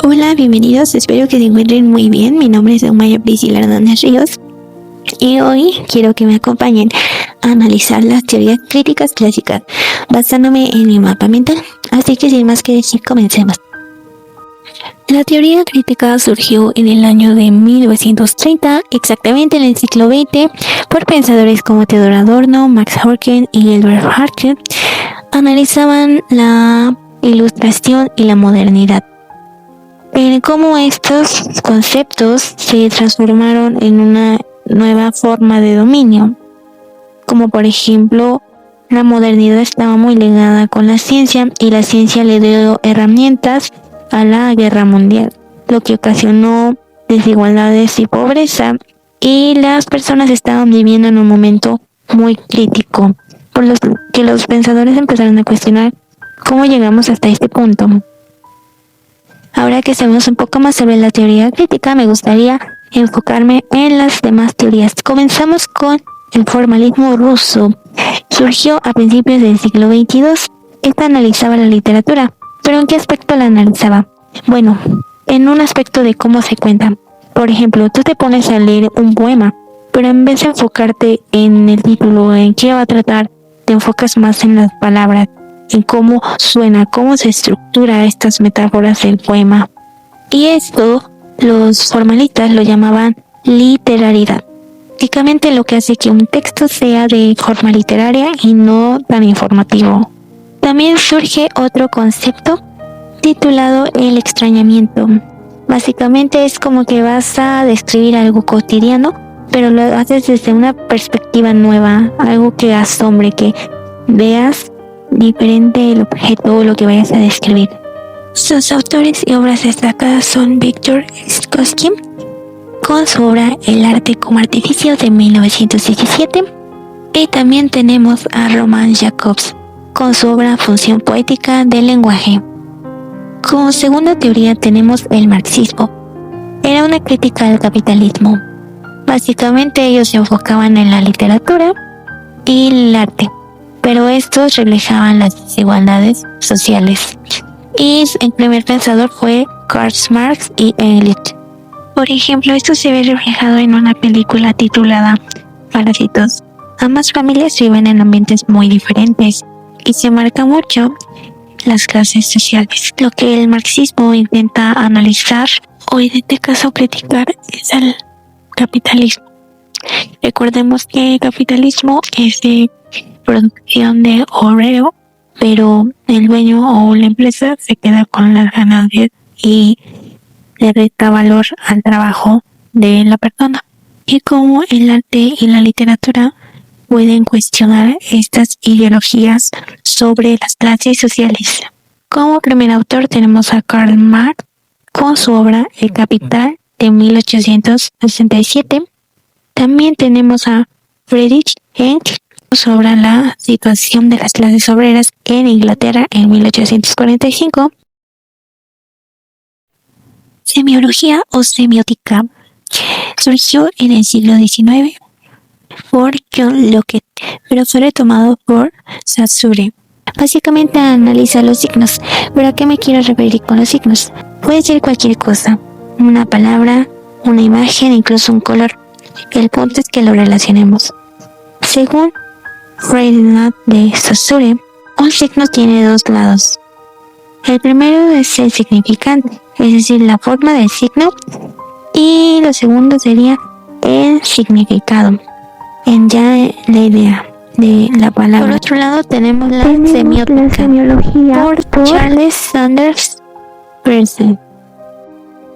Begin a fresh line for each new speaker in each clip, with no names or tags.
Hola, bienvenidos, espero que se encuentren muy bien. Mi nombre es Maya Priscila Hernández Ríos y hoy quiero que me acompañen a analizar las teorías críticas clásicas basándome en mi mapa mental. Así que sin más que decir, comencemos. La teoría crítica surgió en el año de 1930, exactamente en el siglo XX, por pensadores como Theodor Adorno, Max Horkheimer y Gilbert Hartley. Analizaban la Ilustración y la modernidad, en cómo estos conceptos se transformaron en una nueva forma de dominio, como por ejemplo la modernidad estaba muy ligada con la ciencia y la ciencia le dio herramientas a la guerra mundial, lo que ocasionó desigualdades y pobreza, y las personas estaban viviendo en un momento muy crítico, por lo que los pensadores empezaron a cuestionar cómo llegamos hasta este punto. Ahora que sabemos un poco más sobre la teoría crítica, me gustaría enfocarme en las demás teorías. Comenzamos con el formalismo ruso. Surgió a principios del siglo XXII. Esta analizaba la literatura, pero ¿en qué aspecto la analizaba? Bueno, en un aspecto de cómo se cuenta. Por ejemplo, tú te pones a leer un poema, pero en vez de enfocarte en el título, en qué va a tratar, te enfocas más en las palabras, en cómo suena, cómo se estructura estas metáforas del poema. Y esto los formalistas lo llamaban literalidad. Prácticamente lo que hace que un texto sea de forma literaria y no tan informativo. También surge otro concepto titulado el extrañamiento. Básicamente es como que vas a describir algo cotidiano, pero lo haces desde una perspectiva nueva, algo que asombre, que veas diferente el objeto o lo que vayas a describir. Sus autores y obras destacadas son Viktor Shklovsky, con su obra El arte como artificio de 1917, y también tenemos a Roman Jacobs, con su obra Función poética del lenguaje. Como segunda teoría tenemos el marxismo. Era una crítica al capitalismo. Básicamente ellos se enfocaban en la literatura y el arte, pero estos reflejaban las desigualdades sociales. Y el primer pensador fue Karl Marx y Engels. Por ejemplo, esto se ve reflejado en una película titulada Parásitos. Ambas familias viven en ambientes muy diferentes y se marca mucho las clases sociales. Lo que el marxismo intenta analizar o en este caso criticar es el capitalismo. Recordemos que el capitalismo es de producción de obrero, pero el dueño o la empresa se queda con las ganancias y le resta valor al trabajo de la persona. Y cómo el arte y la literatura pueden cuestionar estas ideologías sobre las clases sociales. Como primer autor tenemos a Karl Marx con su obra El Capital de 1867. También tenemos a Friedrich Engels sobre la situación de las clases obreras en Inglaterra en 1845. Semiología o semiótica surgió en el siglo XIX por John Locke, pero fue retomado por Saussure. Básicamente analiza los signos. ¿Pero a qué me quiero referir con los signos? Puede ser cualquier cosa, una palabra, una imagen, incluso un color. El punto es que lo relacionemos. Según Ferdinand de Saussure, un signo tiene dos lados. El primero es el significante, es decir, la forma del signo, y lo segundo sería el significado, en ya la idea de la palabra. Por otro lado tenemos la semiología por Charles Sanders Peirce.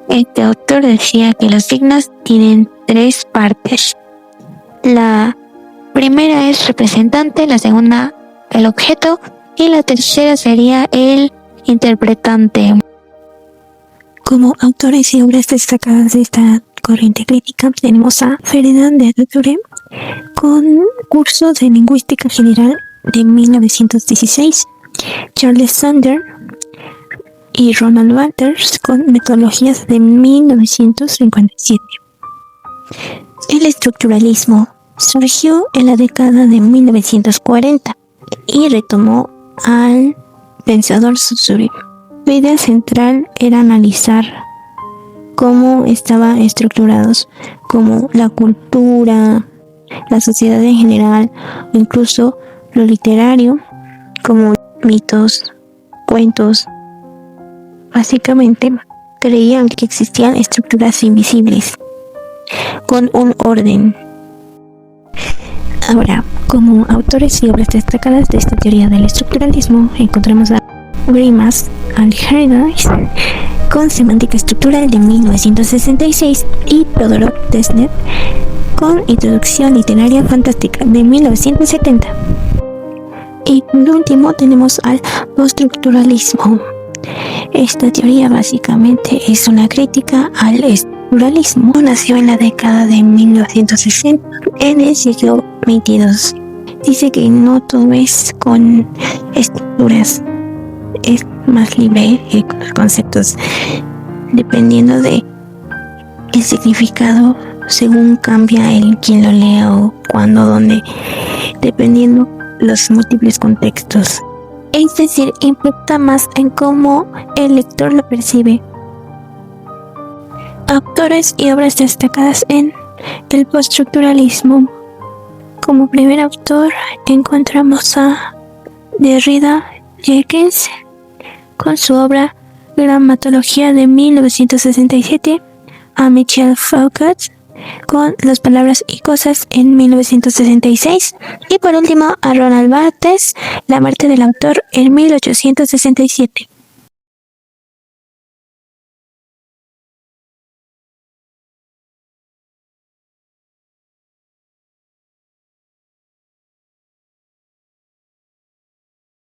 Este autor decía que los signos tienen tres partes. La primera es representante, la segunda el objeto y la tercera sería el interpretante. Como autores y obras destacadas de esta corriente crítica tenemos a Ferdinand de Saussure con cursos de lingüística general de 1916, Charles Sanders y Ronald Walters con metodologías de 1957. El estructuralismo surgió en la década de 1940 y retomó al pensador Saussure. Su idea central era analizar cómo estaban estructurados, como la cultura, la sociedad en general, o incluso lo literario, como mitos, cuentos. Básicamente, creían que existían estructuras invisibles, con un orden. Ahora, como autores y obras destacadas de esta teoría del estructuralismo, encontramos a Grimas Algernon con Semántica Estructural de 1966 y Todorov Tesnev con Introducción Literaria Fantástica de 1970. Y por último tenemos al postestructuralismo. Esta teoría básicamente es una crítica al estructuralismo. Nació en la década de 1960 en el siglo XXII. Dice que no todo es con estructuras, es más libre con los conceptos, dependiendo de el significado según cambia el quien lo lea o cuándo, dónde, dependiendo los múltiples contextos. Es decir, impacta más en cómo el lector lo percibe. Autores y obras destacadas en el postestructuralismo. Como primer autor encontramos a Derrida Jenkins con su obra Gramatología de 1967, a Michel Foucault con Las palabras y cosas en 1966 y por último a Roland Barthes, La muerte del autor en 1867.